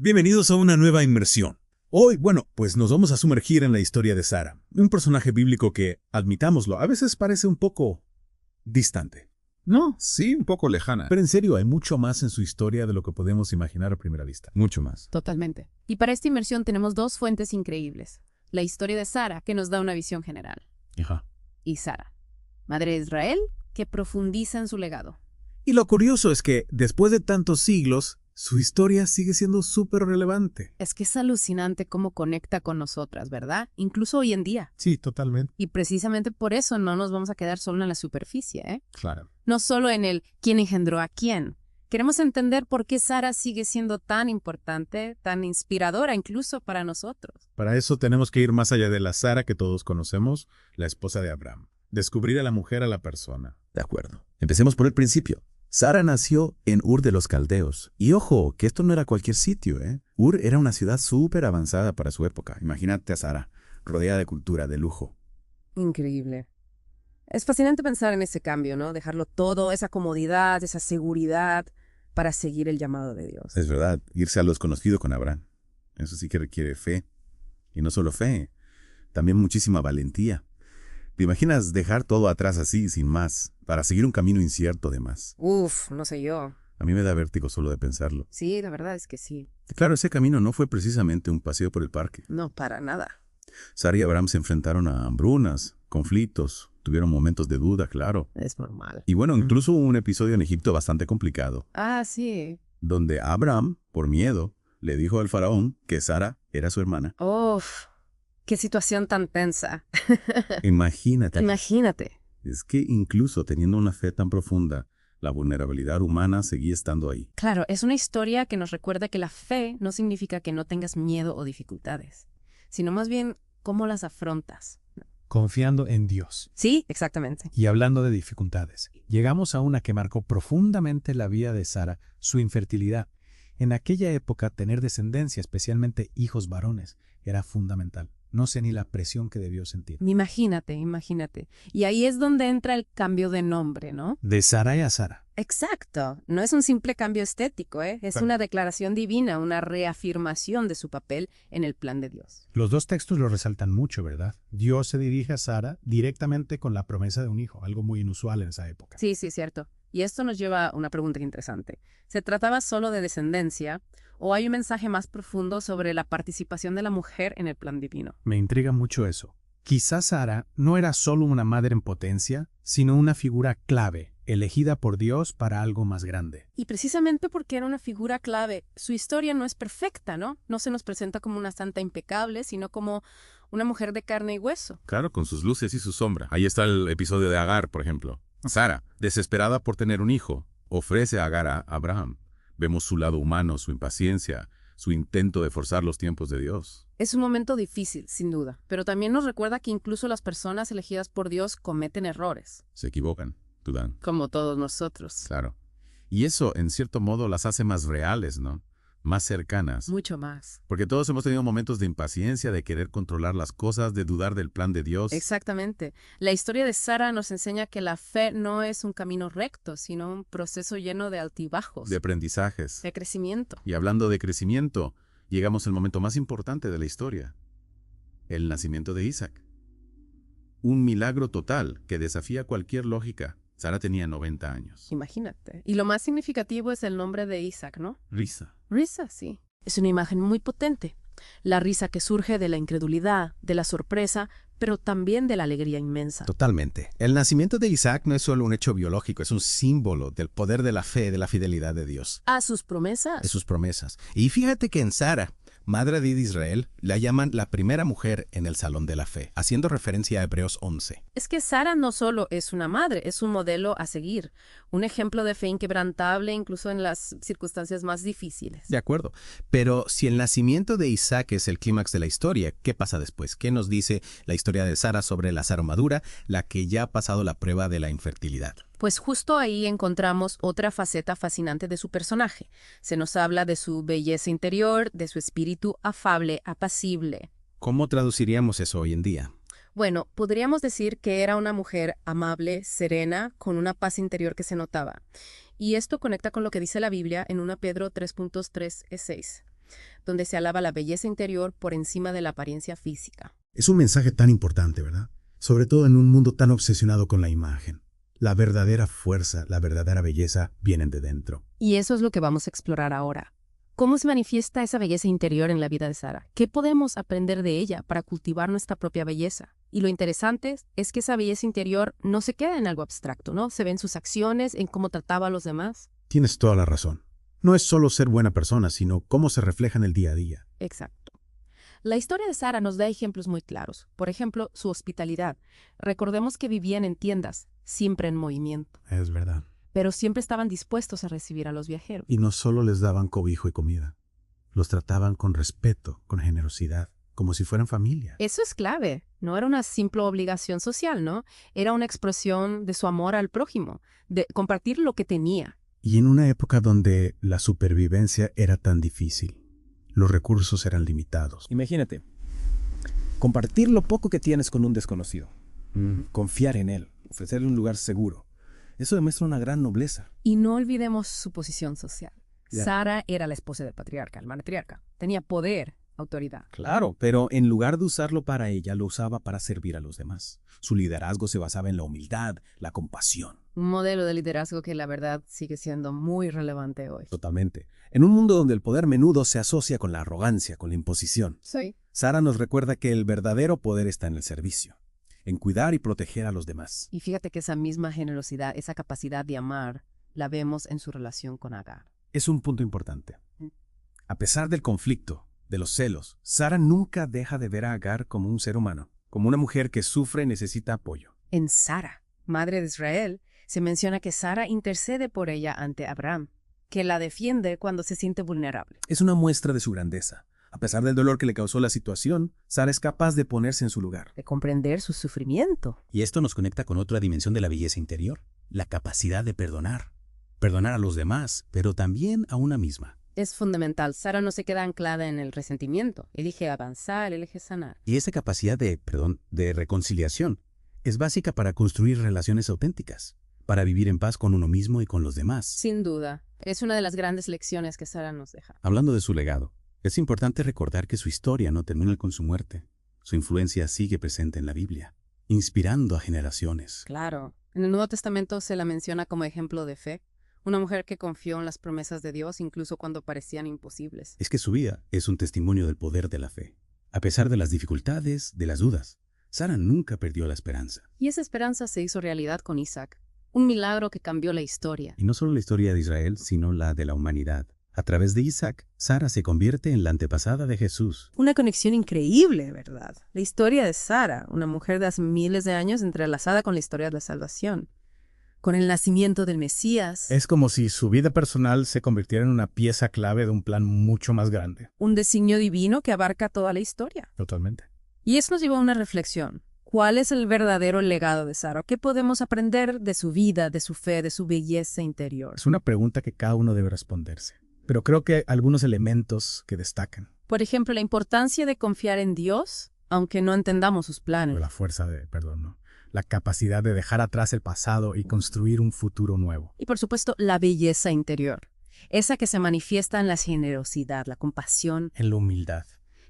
Bienvenidos a una nueva inmersión. Hoy, pues nos vamos a sumergir en la historia de Sara, un personaje bíblico que, admitámoslo, a veces parece un poco distante. No, sí, un poco lejana. Pero en serio, hay mucho más en su historia de lo que podemos imaginar a primera vista. Mucho más. Totalmente. Y para esta inmersión tenemos dos fuentes increíbles. La historia de Sara, que nos da una visión general. Ajá. Y Sara, madre de Israel, que profundiza en su legado. Y lo curioso es que, después de tantos siglos, su historia sigue siendo súper relevante. Es que es alucinante cómo conecta con nosotras, ¿verdad? Incluso hoy en día. Sí, totalmente. Y precisamente por eso no nos vamos a quedar solo en la superficie, ¿eh? Claro. No solo en el quién engendró a quién. Queremos entender por qué Sara sigue siendo tan importante, tan inspiradora incluso para nosotros. Para eso tenemos que ir más allá de la Sara que todos conocemos, la esposa de Abraham. Descubrir a la mujer a la persona. De acuerdo. Empecemos por el principio. Sara nació en Ur de los Caldeos. Y ojo, que esto no era cualquier sitio, ¿eh? Ur era una ciudad súper avanzada para su época. Imagínate a Sara, rodeada de cultura, de lujo. Increíble. Es fascinante pensar en ese cambio, ¿no? Dejarlo todo, esa comodidad, esa seguridad, para seguir el llamado de Dios. Es verdad, irse a lo desconocido con Abraham. Eso sí que requiere fe. Y no solo fe, también muchísima valentía. ¿Te imaginas dejar todo atrás así, sin más, para seguir un camino incierto de más? Uf, no sé yo. A mí me da vértigo solo de pensarlo. Sí, la verdad es que sí. Claro, ese camino no fue precisamente un paseo por el parque. No, para nada. Sara y Abraham se enfrentaron a hambrunas, conflictos, tuvieron momentos de duda, claro. Es normal. Y bueno, incluso hubo un episodio en Egipto bastante complicado, Ah, sí. donde Abraham, por miedo, le dijo al faraón que Sara era su hermana. Uf, qué situación tan tensa. Imagínate. Imagínate. Es que incluso teniendo una fe tan profunda, la vulnerabilidad humana seguía estando ahí. Claro, es una historia que nos recuerda que la fe no significa que no tengas miedo o dificultades, sino más bien cómo las afrontas. Confiando en Dios. Sí, exactamente. Y hablando de dificultades, llegamos a una que marcó profundamente la vida de Sara, su infertilidad. En aquella época, tener descendencia, especialmente hijos varones, era fundamental. No sé ni la presión que debió sentir. Imagínate, imagínate. Y ahí es donde entra el cambio de nombre, ¿no? De Sarai a Sara. Exacto. No es un simple cambio estético, ¿eh? Es Claro. una declaración divina, una reafirmación de su papel en el plan de Dios. Los dos textos lo resaltan mucho, ¿verdad? Dios se dirige a Sara directamente con la promesa de un hijo, algo muy inusual en esa época. Sí, sí, cierto. Y esto nos lleva a una pregunta interesante. ¿Se trataba solo de descendencia o hay un mensaje más profundo sobre la participación de la mujer en el plan divino? Me intriga mucho eso. Quizás Sara no era solo una madre en potencia, sino una figura clave, elegida por Dios para algo más grande. Y precisamente porque era una figura clave, su historia no es perfecta, ¿no? No se nos presenta como una santa impecable, sino como una mujer de carne y hueso. Claro, con sus luces y su sombra. Ahí está el episodio de Agar, por ejemplo. Sara, desesperada por tener un hijo, ofrece a Agar a Abraham. Vemos su lado humano, su impaciencia, su intento de forzar los tiempos de Dios. Es un momento difícil, sin duda, pero también nos recuerda que incluso las personas elegidas por Dios cometen errores, Se equivocan, Tudán. como todos nosotros. Claro. Y eso, en cierto modo, las hace más reales, ¿no? Más cercanas. Mucho más. Porque todos hemos tenido momentos de impaciencia, de querer controlar las cosas, de dudar del plan de Dios. Exactamente. La historia de Sara nos enseña que la fe no es un camino recto, sino un proceso lleno de altibajos, De aprendizajes. de crecimiento. Y hablando de crecimiento, llegamos al momento más importante de la historia. El nacimiento de Isaac. Un milagro total que desafía cualquier lógica. Sara tenía 90 años. Imagínate. Y lo más significativo es el nombre de Isaac, ¿no? Risa. Risa, sí. Es una imagen muy potente. La risa que surge de la incredulidad, de la sorpresa, pero también de la alegría inmensa. Totalmente. El nacimiento de Isaac no es solo un hecho biológico, es un símbolo del poder de la fe, de la fidelidad de Dios, A sus promesas. de sus promesas. Y fíjate que en Sara, madre de Israel, la llaman la primera mujer en el salón de la fe, haciendo referencia a Hebreos 11. Es que Sara no solo es una madre, es un modelo a seguir, un ejemplo de fe inquebrantable incluso en las circunstancias más difíciles. De acuerdo. Pero si el nacimiento de Isaac es el clímax de la historia, ¿qué pasa después? ¿Qué nos dice la historia de Sara sobre la Sara madura, la que ya ha pasado la prueba de la infertilidad? Pues justo ahí encontramos otra faceta fascinante de su personaje. Se nos habla de su belleza interior, de su espíritu afable, apacible. ¿Cómo traduciríamos eso hoy en día? Bueno, podríamos decir que era una mujer amable, serena, con una paz interior que se notaba. Y esto conecta con lo que dice la Biblia en 1 Pedro 3.3-6. donde se alaba la belleza interior por encima de la apariencia física. Es un mensaje tan importante, ¿verdad? Sobre todo en un mundo tan obsesionado con la imagen. La verdadera fuerza, la verdadera belleza vienen de dentro. Y eso es lo que vamos a explorar ahora. ¿Cómo se manifiesta esa belleza interior en la vida de Sara? ¿Qué podemos aprender de ella para cultivar nuestra propia belleza? Y lo interesante es que esa belleza interior no se queda en algo abstracto, ¿no? Se ve en sus acciones, en cómo trataba a los demás. Tienes toda la razón. No es solo ser buena persona, sino cómo se refleja en el día a día. Exacto. La historia de Sara nos da ejemplos muy claros. Por ejemplo, su hospitalidad. Recordemos que vivían en tiendas, siempre en movimiento, Es verdad. pero siempre estaban dispuestos a recibir a los viajeros. Y no solo les daban cobijo y comida. Los trataban con respeto, con generosidad, como si fueran familia. Eso es clave. No era una simple obligación social, ¿no? Era una expresión de su amor al prójimo, de compartir lo que tenía. Y en una época donde la supervivencia era tan difícil, los recursos eran limitados. Imagínate, compartir lo poco que tienes con un desconocido, confiar en él, ofrecerle un lugar seguro. Eso demuestra una gran nobleza. Y no olvidemos su posición social. Ya. Sara era la esposa del patriarca, el matriarca. Tenía poder, autoridad. Claro, pero en lugar de usarlo para ella, lo usaba para servir a los demás. Su liderazgo se basaba en la humildad, la compasión. Un modelo de liderazgo que la verdad sigue siendo muy relevante hoy. Totalmente. En un mundo donde el poder menudo se asocia con la arrogancia, con la imposición, Sí. Sara nos recuerda que el verdadero poder está en el servicio, en cuidar y proteger a los demás. Y fíjate que esa misma generosidad, esa capacidad de amar, la vemos en su relación con Agar. Es un punto importante. A pesar del conflicto, de los celos, Sara nunca deja de ver a Agar como un ser humano, como una mujer que sufre y necesita apoyo. En Sara, madre de Israel, se menciona que Sara intercede por ella ante Abraham, que la defiende cuando se siente vulnerable. Es una muestra de su grandeza. A pesar del dolor que le causó la situación, Sara es capaz de ponerse en su lugar. De comprender su sufrimiento. Y esto nos conecta con otra dimensión de la belleza interior, la capacidad de perdonar. Perdonar a los demás, pero también a una misma. Es fundamental. Sara no se queda anclada en el resentimiento. Elige avanzar, elige sanar. Y esa capacidad de reconciliación es básica para construir relaciones auténticas, para vivir en paz con uno mismo y con los demás. Sin duda. Es una de las grandes lecciones que Sara nos deja. Hablando de su legado, es importante recordar que su historia no termina con su muerte. Su influencia sigue presente en la Biblia, inspirando a generaciones. Claro. En el Nuevo Testamento se la menciona como ejemplo de fe. Una mujer que confió en las promesas de Dios incluso cuando parecían imposibles. Es que su vida es un testimonio del poder de la fe. A pesar de las dificultades, de las dudas, Sara nunca perdió la esperanza. Y esa esperanza se hizo realidad con Isaac. Un milagro que cambió la historia. Y no solo la historia de Israel, sino la de la humanidad. A través de Isaac, Sara se convierte en la antepasada de Jesús. Una conexión increíble, ¿verdad? La historia de Sara, una mujer de hace miles de años entrelazada con la historia de la salvación. Con el nacimiento del Mesías. Es como si su vida personal se convirtiera en una pieza clave de un plan mucho más grande. Un designio divino que abarca toda la historia. Totalmente. Y eso nos lleva a una reflexión. ¿Cuál es el verdadero legado de Sara? ¿Qué podemos aprender de su vida, de su fe, de su belleza interior? Es una pregunta que cada uno debe responderse. Pero creo que hay algunos elementos que destacan. Por ejemplo, la importancia de confiar en Dios, aunque no entendamos sus planes. La fuerza de, ¿no? La capacidad de dejar atrás el pasado y construir un futuro nuevo. Y por supuesto, la belleza interior. Esa que se manifiesta en la generosidad, la compasión. En la humildad.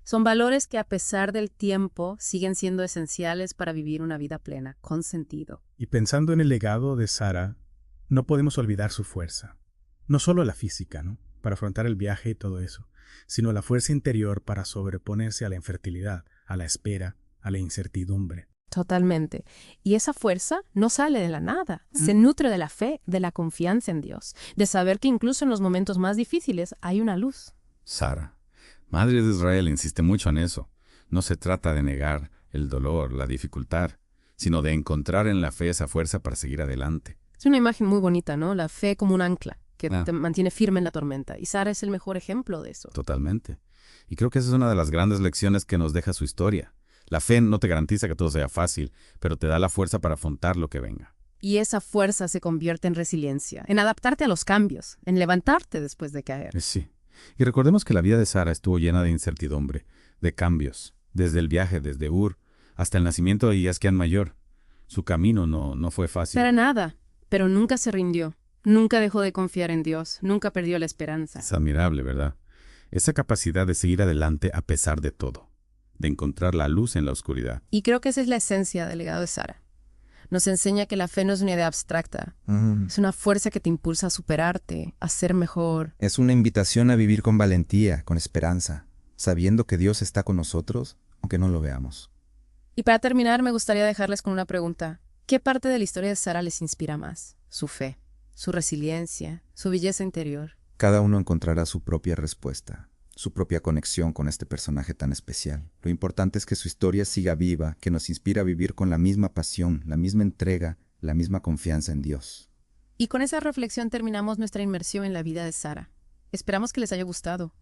Son valores que a pesar del tiempo siguen siendo esenciales para vivir una vida plena, con sentido. Y pensando en el legado de Sara, no podemos olvidar su fuerza. No solo la física, ¿no? Para afrontar el viaje y todo eso, sino la fuerza interior para sobreponerse a la infertilidad, a la espera, a la incertidumbre. Totalmente. Y esa fuerza no sale de la nada. Se nutre de la fe, de la confianza en Dios, de saber que incluso en los momentos más difíciles hay una luz. Sara, madre de Israel, insiste mucho en eso. No se trata de negar el dolor, la dificultad, sino de encontrar en la fe esa fuerza para seguir adelante. Es una imagen muy bonita, ¿no? La fe como un ancla que te mantiene firme en la tormenta. Y Sara es el mejor ejemplo de eso. Totalmente. Y creo que esa es una de las grandes lecciones que nos deja su historia. La fe no te garantiza que todo sea fácil, pero te da la fuerza para afrontar lo que venga. Y esa fuerza se convierte en resiliencia, en adaptarte a los cambios, en levantarte después de caer. Sí. Y recordemos que la vida de Sara estuvo llena de incertidumbre, de cambios, desde el viaje desde Ur hasta el nacimiento de Yasquián Mayor. Su camino no fue fácil. Para nada, pero nunca se rindió. Nunca dejó de confiar en Dios, nunca perdió la esperanza. Es admirable, ¿verdad? Esa capacidad de seguir adelante a pesar de todo, de encontrar la luz en la oscuridad. Y creo que esa es la esencia del legado de Sara. Nos enseña que la fe no es una idea abstracta. Es una fuerza que te impulsa a superarte, a ser mejor. Es una invitación a vivir con valentía, con esperanza, sabiendo que Dios está con nosotros, aunque no lo veamos. Y para terminar, me gustaría dejarles con una pregunta. ¿Qué parte de la historia de Sara les inspira más? Su fe, su resiliencia, su belleza interior. Cada uno encontrará su propia respuesta, su propia conexión con este personaje tan especial. Lo importante es que su historia siga viva, que nos inspira a vivir con la misma pasión, la misma entrega, la misma confianza en Dios. Y con esa reflexión terminamos nuestra inmersión en la vida de Sara. Esperamos que les haya gustado.